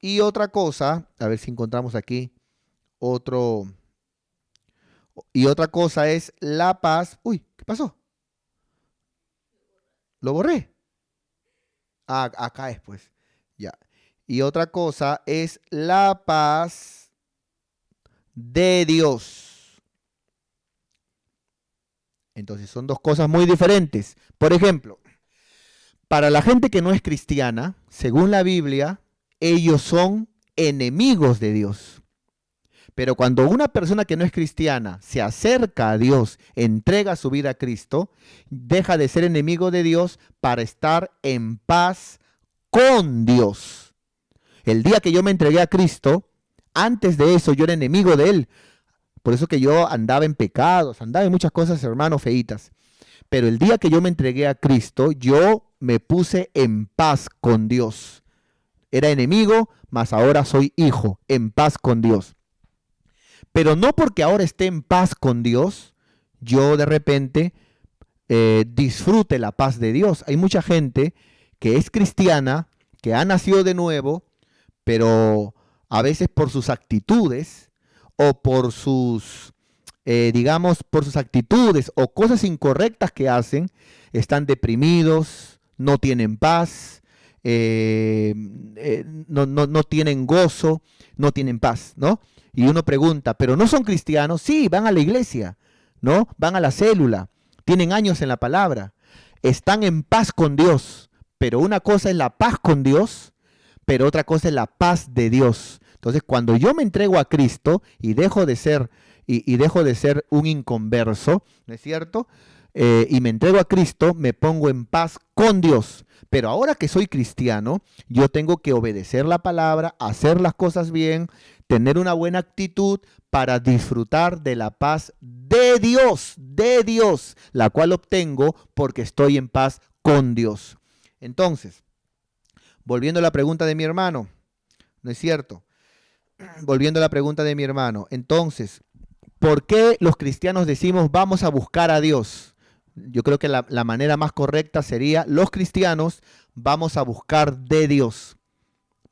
y otra cosa, a ver si encontramos aquí otro, y otra cosa es la paz. Uy, ¿qué pasó? ¿Lo borré? Ah, acá es pues, ya. Y otra cosa es la paz de Dios. Entonces son dos cosas muy diferentes. Por ejemplo, para la gente que no es cristiana, según la Biblia, ellos son enemigos de Dios. Pero cuando una persona que no es cristiana se acerca a Dios, entrega su vida a Cristo, deja de ser enemigo de Dios para estar en paz con Dios. El día que yo me entregué a Cristo, antes de eso yo era enemigo de Él. Por eso que yo andaba en pecados, andaba en muchas cosas, hermano, feitas. Pero el día que yo me entregué a Cristo, yo me puse en paz con Dios. Era enemigo, mas ahora soy hijo, en paz con Dios. Pero no porque ahora esté en paz con Dios, yo de repente disfrute la paz de Dios. Hay mucha gente que es cristiana, que ha nacido de nuevo, pero a veces por sus actitudes o por sus, digamos, por sus actitudes o cosas incorrectas que hacen, están deprimidos, no tienen paz, no tienen gozo, no tienen paz, ¿no? Y uno pregunta, ¿pero no son cristianos? Sí, van a la iglesia, ¿no? Van a la célula, tienen años en la palabra, están en paz con Dios, pero una cosa es la paz con Dios, pero otra cosa es la paz de Dios. Entonces, cuando yo me entrego a Cristo y dejo de ser, y dejo de ser un inconverso, ¿no es cierto? Y me entrego a Cristo, me pongo en paz con Dios. Pero ahora que soy cristiano, yo tengo que obedecer la palabra, hacer las cosas bien, tener una buena actitud para disfrutar de la paz de Dios, la cual obtengo porque estoy en paz con Dios. Entonces, volviendo a la pregunta de mi hermano, ¿no es cierto? Volviendo a la pregunta de mi hermano, entonces, ¿por qué los cristianos decimos vamos a buscar a Dios? Yo creo que la manera más correcta sería, los cristianos vamos a buscar de Dios.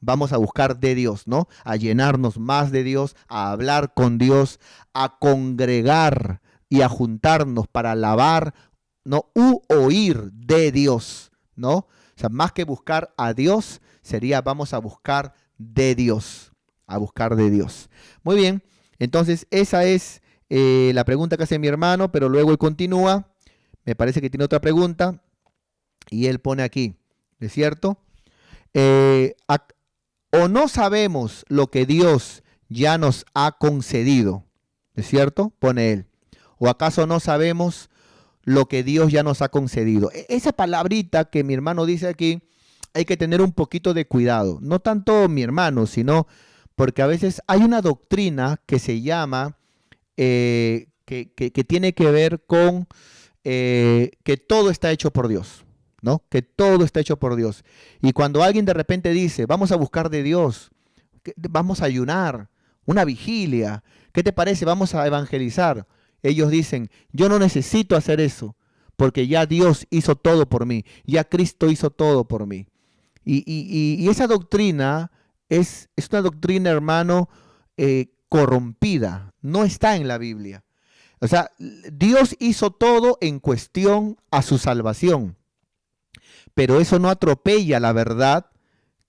Vamos a buscar de Dios, ¿no? A llenarnos más de Dios, a hablar con Dios, a congregar y a juntarnos para alabar, ¿no? U oír de Dios, ¿no? O sea, más que buscar a Dios, sería vamos a buscar de Dios. A buscar de Dios. Muy bien, entonces esa es la pregunta que hace mi hermano, pero luego él continúa. Me parece que tiene otra pregunta y él pone aquí, ¿es cierto? O no sabemos lo que Dios ya nos ha concedido, ¿es cierto? Pone él. ¿O acaso no sabemos lo que Dios ya nos ha concedido? Esa palabrita que mi hermano dice aquí, hay que tener un poquito de cuidado. No tanto mi hermano, sino porque a veces hay una doctrina que se llama, que tiene que ver con que todo está hecho por Dios, ¿no? Que todo está hecho por Dios. Y cuando alguien de repente dice, vamos a buscar de Dios, vamos a ayunar, una vigilia, ¿qué te parece? Vamos a evangelizar. Ellos dicen, yo no necesito hacer eso, porque ya Dios hizo todo por mí, ya Cristo hizo todo por mí. Y esa doctrina es una doctrina, hermano, corrompida, no está en la Biblia. O sea, Dios hizo todo en cuestión a su salvación, pero eso no atropella la verdad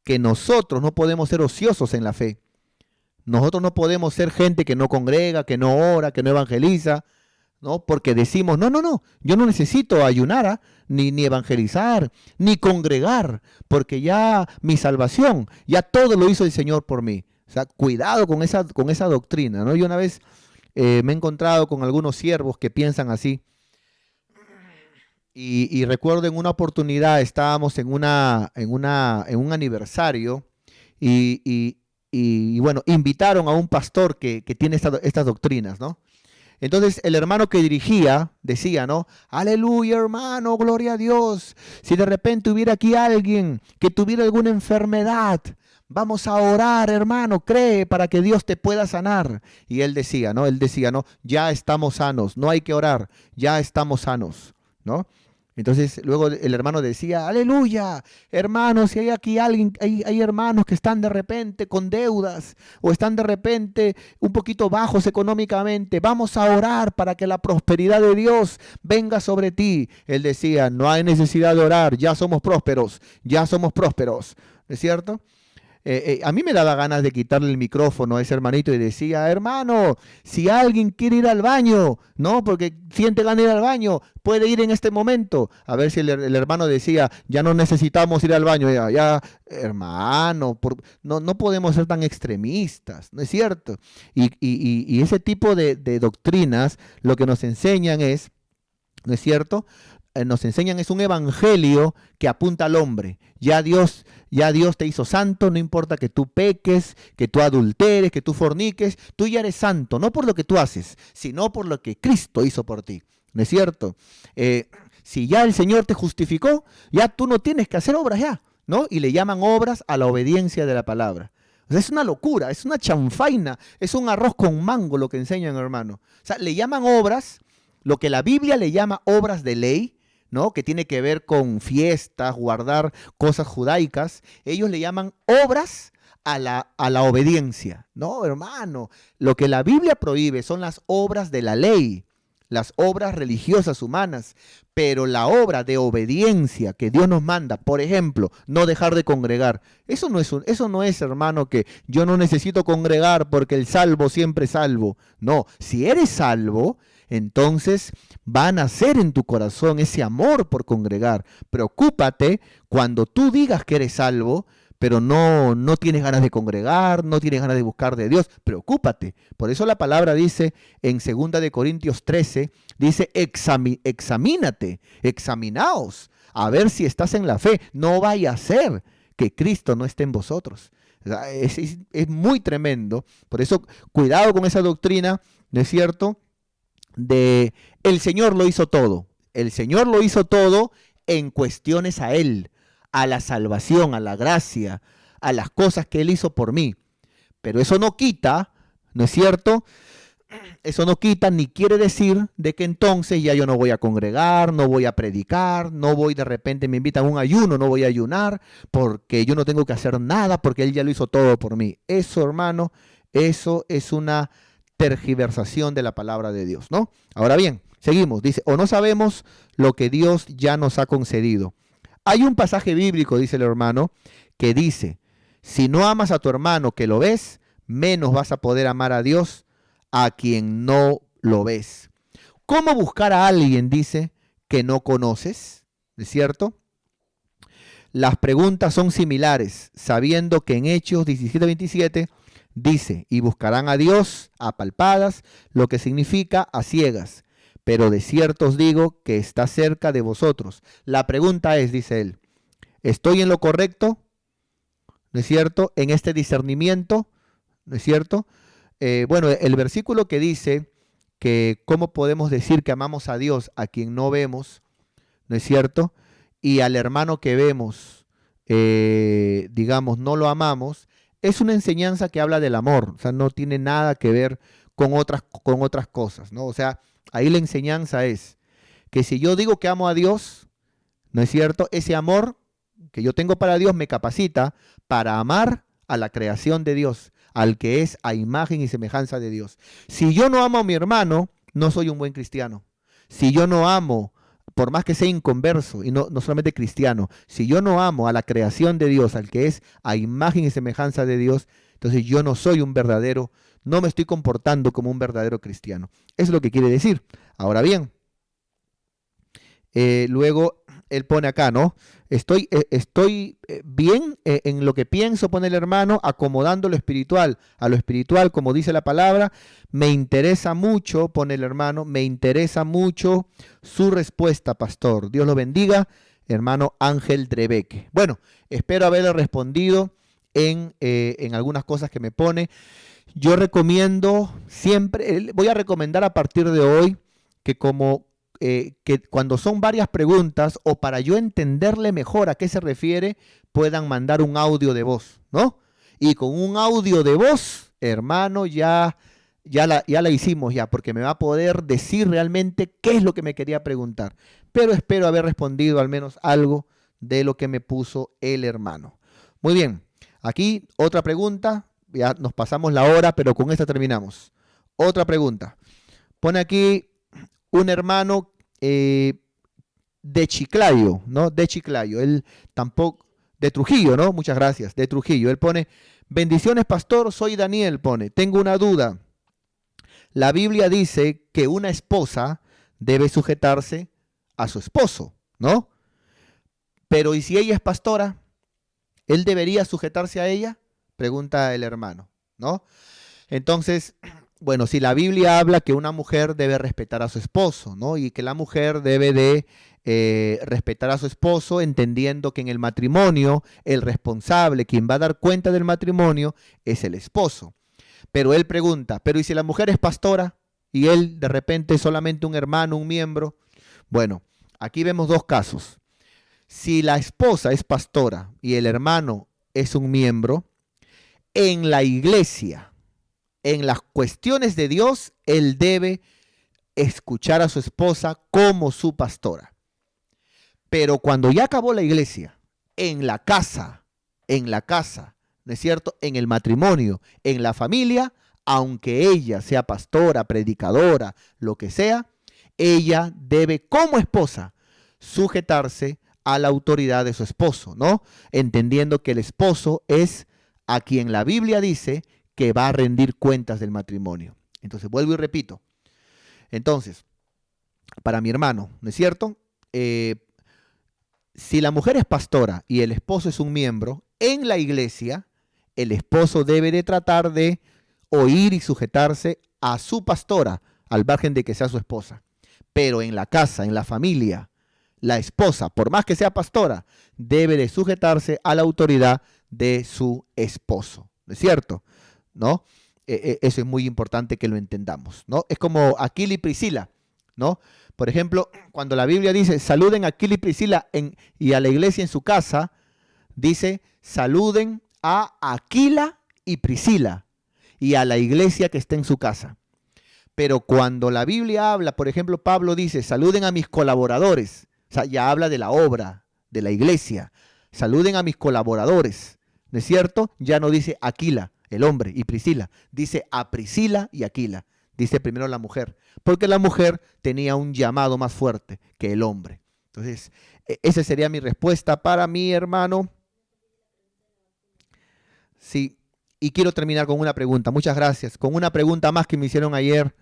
que nosotros no podemos ser ociosos en la fe. Nosotros no podemos ser gente que no congrega, que no ora, que no evangeliza, ¿no? Porque decimos, no, yo no necesito ayunar, ni evangelizar, ni congregar, porque ya mi salvación, ya todo lo hizo el Señor por mí. O sea, cuidado con esa doctrina, ¿no? Yo una vez me he encontrado con algunos siervos que piensan así. Y recuerdo en una oportunidad estábamos en un aniversario y bueno, invitaron a un pastor que tiene estas doctrinas, ¿no? Entonces el hermano que dirigía decía, ¿no? Aleluya, hermano, gloria a Dios. Si de repente hubiera aquí alguien que tuviera alguna enfermedad, vamos a orar, hermano, cree para que Dios te pueda sanar. Y él decía, ¿no? Ya estamos sanos, no hay que orar, ya estamos sanos, ¿no? Entonces luego el hermano decía, aleluya, hermanos, si hay aquí alguien, hay hermanos que están de repente con deudas o están de repente un poquito bajos económicamente, vamos a orar para que la prosperidad de Dios venga sobre ti. Él decía, no hay necesidad de orar, ya somos prósperos, ¿es cierto? A mí me daba ganas de quitarle el micrófono a ese hermanito y decía, hermano, si alguien quiere ir al baño, ¿no? Porque siente ganas de ir al baño, puede ir en este momento. A ver si el hermano decía, ya no necesitamos ir al baño, ya, hermano, no podemos ser tan extremistas, ¿no es cierto? Y ese tipo de doctrinas lo que nos enseñan es, ¿no es cierto? Nos enseñan es un evangelio que apunta al hombre. Ya Dios te hizo santo, no importa que tú peques, que tú adulteres, que tú forniques, tú ya eres santo, no por lo que tú haces, sino por lo que Cristo hizo por ti. ¿No es cierto? Si ya el Señor te justificó, ya tú no tienes que hacer obras ya, ¿no? Y le llaman obras a la obediencia de la palabra. O sea, es una locura, es una chanfaina, es un arroz con mango lo que enseñan, hermano. O sea, le llaman obras, lo que la Biblia le llama obras de ley, ¿no? Que tiene que ver con fiestas, guardar cosas judaicas. Ellos le llaman obras a la obediencia. No, hermano, lo que la Biblia prohíbe son las obras de la ley, las obras religiosas humanas, pero la obra de obediencia que Dios nos manda, por ejemplo, no dejar de congregar, eso no es, hermano, que yo no necesito congregar porque el salvo siempre es salvo. No, si eres salvo, entonces va a nacer en tu corazón ese amor por congregar. Preocúpate cuando tú digas que eres salvo, pero no tienes ganas de congregar, no tienes ganas de buscar de Dios. Preocúpate. Por eso la palabra dice en 2 Corintios 13, dice, examínate, examinaos, a ver si estás en la fe. No vaya a ser que Cristo no esté en vosotros. O sea, es muy tremendo. Por eso, cuidado con esa doctrina, ¿no es cierto?, de el Señor lo hizo todo. El Señor lo hizo todo en cuestiones a Él, a la salvación, a la gracia, a las cosas que Él hizo por mí. Pero eso no quita, ¿no es cierto? Eso no quita ni quiere decir de que entonces ya yo no voy a congregar, no voy a predicar, no voy, de repente me invitan a un ayuno, no voy a ayunar, porque yo no tengo que hacer nada, porque Él ya lo hizo todo por mí. Eso, hermano, eso es una tergiversación de la palabra de Dios, ¿no? Ahora bien, seguimos, dice, o no sabemos lo que Dios ya nos ha concedido. Hay un pasaje bíblico, dice el hermano, que dice, si no amas a tu hermano que lo ves, menos vas a poder amar a Dios a quien no lo ves. ¿Cómo buscar a alguien, dice, que no conoces? ¿Es cierto? Las preguntas son similares, sabiendo que en Hechos 17:27 dice, y buscarán a Dios a palpadas, lo que significa a ciegas. Pero de cierto os digo que está cerca de vosotros. La pregunta es, dice él, ¿estoy en lo correcto? ¿No es cierto? En este discernimiento, ¿no es cierto? Bueno, el versículo que dice que cómo podemos decir que amamos a Dios a quien no vemos, ¿no es cierto? Y al hermano que vemos, digamos, no lo amamos, es una enseñanza que habla del amor, o sea, no tiene nada que ver con otras cosas, ¿no? O sea, ahí la enseñanza es que si yo digo que amo a Dios, ¿no es cierto? Ese amor que yo tengo para Dios me capacita para amar a la creación de Dios, al que es a imagen y semejanza de Dios. Si yo no amo a mi hermano, no soy un buen cristiano. Si yo no amo, por más que sea inconverso y no solamente cristiano, si yo no amo a la creación de Dios, al que es a imagen y semejanza de Dios, entonces yo no soy un verdadero, no me estoy comportando como un verdadero cristiano. Eso es lo que quiere decir. Ahora bien, luego él pone acá, ¿no? Estoy bien en lo que pienso, pone el hermano, acomodando lo espiritual a lo espiritual, como dice la palabra. Me interesa mucho, pone el hermano, me interesa mucho su respuesta, pastor. Dios lo bendiga, hermano Ángel Drebeque. Bueno, espero haberle respondido en algunas cosas que me pone. Yo recomiendo siempre, voy a recomendar a partir de hoy que que cuando son varias preguntas o para yo entenderle mejor a qué se refiere, puedan mandar un audio de voz, ¿no? Y con un audio de voz, hermano, ya la hicimos ya, porque me va a poder decir realmente qué es lo que me quería preguntar. Pero espero haber respondido al menos algo de lo que me puso el hermano. Muy bien, aquí otra pregunta, ya nos pasamos la hora, pero con esta terminamos. Otra pregunta. Pone aquí un hermano de Chiclayo, ¿no? De Chiclayo. Él tampoco, de Trujillo, ¿no? Muchas gracias, de Trujillo. Él pone, bendiciones pastor, soy Daniel, pone, tengo una duda. La Biblia dice que una esposa debe sujetarse a su esposo, ¿no? Pero ¿y si ella es pastora? ¿Él debería sujetarse a ella? Pregunta el hermano, ¿no? Entonces, bueno, si la Biblia habla que una mujer debe respetar a su esposo, ¿no? Y que la mujer debe de respetar a su esposo, entendiendo que en el matrimonio el responsable, quien va a dar cuenta del matrimonio, es el esposo. Pero él pregunta, ¿pero y si la mujer es pastora y él de repente es solamente un hermano, un miembro? Bueno, aquí vemos dos casos. Si la esposa es pastora y el hermano es un miembro, en la iglesia, en las cuestiones de Dios, él debe escuchar a su esposa como su pastora. Pero cuando ya acabó la iglesia, en la casa, ¿no es cierto? En el matrimonio, en la familia, aunque ella sea pastora, predicadora, lo que sea, ella debe como esposa sujetarse a la autoridad de su esposo, ¿no? Entendiendo que el esposo es a quien la Biblia dice que va a rendir cuentas del matrimonio. Entonces, vuelvo y repito. Entonces, para mi hermano, ¿no es cierto? Si la mujer es pastora y el esposo es un miembro, en la iglesia, el esposo debe de tratar de oír y sujetarse a su pastora, al margen de que sea su esposa. Pero en la casa, en la familia, la esposa, por más que sea pastora, debe de sujetarse a la autoridad de su esposo. ¿No es cierto? ¿No? Eso es muy importante que lo entendamos, ¿no? Es como Aquila y Priscila, ¿no? Por ejemplo, cuando la Biblia dice, saluden a Aquila y Priscila y a la iglesia en su casa, dice, saluden a Aquila y Priscila y a la iglesia que está en su casa. Pero cuando la Biblia habla, por ejemplo, Pablo dice, saluden a mis colaboradores, o sea, ya habla de la obra, de la iglesia, saluden a mis colaboradores, ¿no es cierto? Ya no dice Aquila, el hombre, y Priscila, dice a Priscila y Aquila, dice primero la mujer, porque la mujer tenía un llamado más fuerte que el hombre. Entonces, esa sería mi respuesta para mi hermano. Sí, y quiero terminar con una pregunta, muchas gracias, con una pregunta más que me hicieron ayer,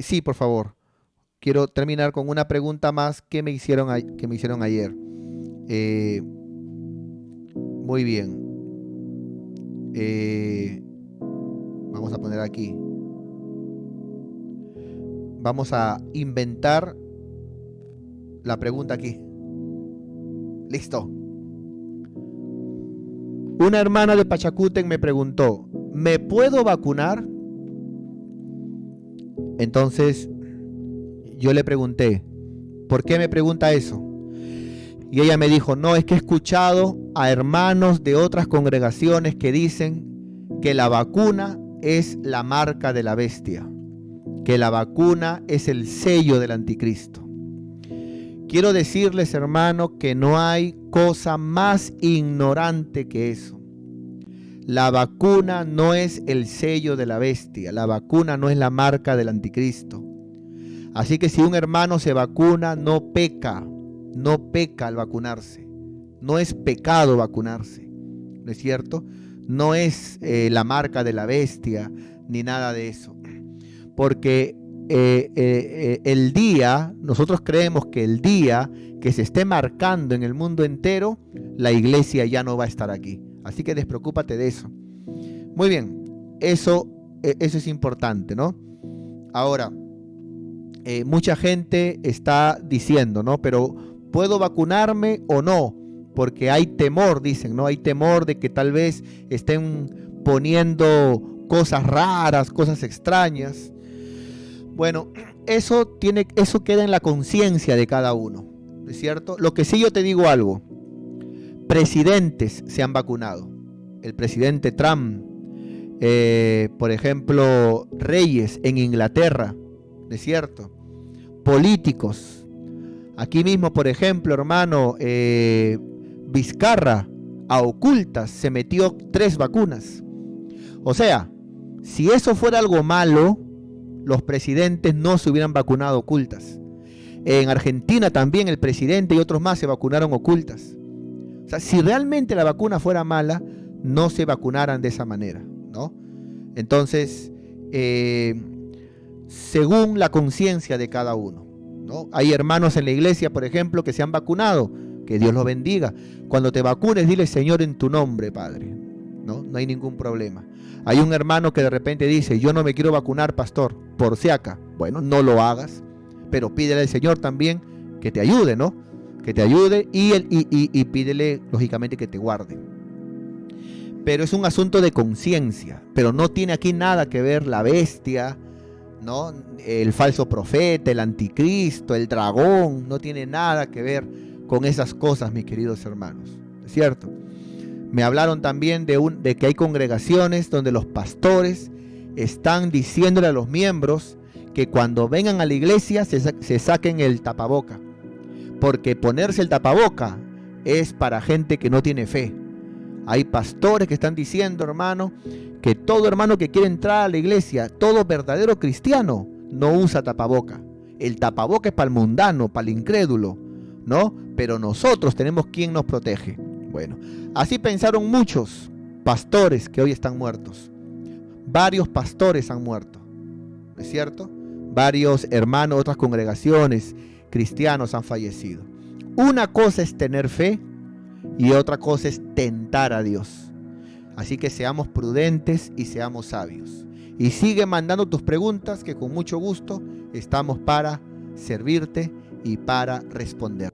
sí, por favor, quiero terminar con una pregunta más que me hicieron ayer. Muy bien. Vamos a poner aquí. Vamos a inventar la pregunta aquí. Listo. Una hermana de Pachacútec me preguntó, ¿me puedo vacunar? Entonces yo le pregunté, ¿por qué me pregunta eso? Y ella me dijo, no, es que he escuchado a hermanos de otras congregaciones que dicen que la vacuna es la marca de la bestia, que la vacuna es el sello del anticristo. Quiero decirles, hermano, que no hay cosa más ignorante que eso. La vacuna no es el sello de la bestia, la vacuna no es la marca del anticristo. Así que si un hermano se vacuna, no peca al vacunarse. No es pecado vacunarse, ¿no es cierto? No es la marca de la bestia ni nada de eso. Porque el día, nosotros creemos que el día que se esté marcando en el mundo entero, la iglesia ya no va a estar aquí. Así que despreocúpate de eso. Muy bien, eso es importante, ¿no? Ahora, mucha gente está diciendo, ¿no? Pero ¿puedo vacunarme o no? Porque hay temor, dicen, ¿no? Hay temor de que tal vez estén poniendo cosas raras, cosas extrañas. Bueno, eso queda en la conciencia de cada uno, ¿no es cierto? Lo que sí yo te digo algo, presidentes se han vacunado. El presidente Trump, por ejemplo, reyes en Inglaterra, ¿no es cierto? Políticos. Aquí mismo, por ejemplo, hermano, Vizcarra, a ocultas, se metió 3 vacunas. O sea, si eso fuera algo malo, los presidentes no se hubieran vacunado ocultas. En Argentina también el presidente y otros más se vacunaron ocultas. O sea, si realmente la vacuna fuera mala, no se vacunaran de esa manera, ¿no? Entonces, según la conciencia de cada uno, ¿no? Hay hermanos en la iglesia, por ejemplo, que se han vacunado, que Dios los bendiga. Cuando te vacunes, dile Señor en tu nombre, Padre, ¿no? No hay ningún problema. Hay un hermano que de repente dice, yo no me quiero vacunar, pastor, por si acaso. Bueno, no lo hagas, pero pídele al Señor también que te ayude, ¿no? Que te ayude y pídele, lógicamente, que te guarde. Pero es un asunto de conciencia, pero no tiene aquí nada que ver la bestia, ¿no? El falso profeta, el anticristo, el dragón, no tiene nada que ver con esas cosas, mis queridos hermanos, ¿es cierto? Me hablaron también de que hay congregaciones donde los pastores están diciéndole a los miembros que cuando vengan a la iglesia se saquen el tapaboca, porque ponerse el tapaboca es para gente que no tiene fe. Hay pastores que están diciendo, hermano, que todo hermano que quiere entrar a la iglesia, todo verdadero cristiano, no usa tapaboca. El tapaboca es para el mundano, para el incrédulo, ¿no? Pero nosotros tenemos quien nos protege. Bueno, así pensaron muchos pastores que hoy están muertos. Varios pastores han muerto, ¿no es cierto? Varios hermanos, otras congregaciones, cristianos han fallecido. Una cosa es tener fe y otra cosa es tentar a Dios. Así que seamos prudentes y seamos sabios. Y sigue mandando tus preguntas, que con mucho gusto estamos para servirte y para responder.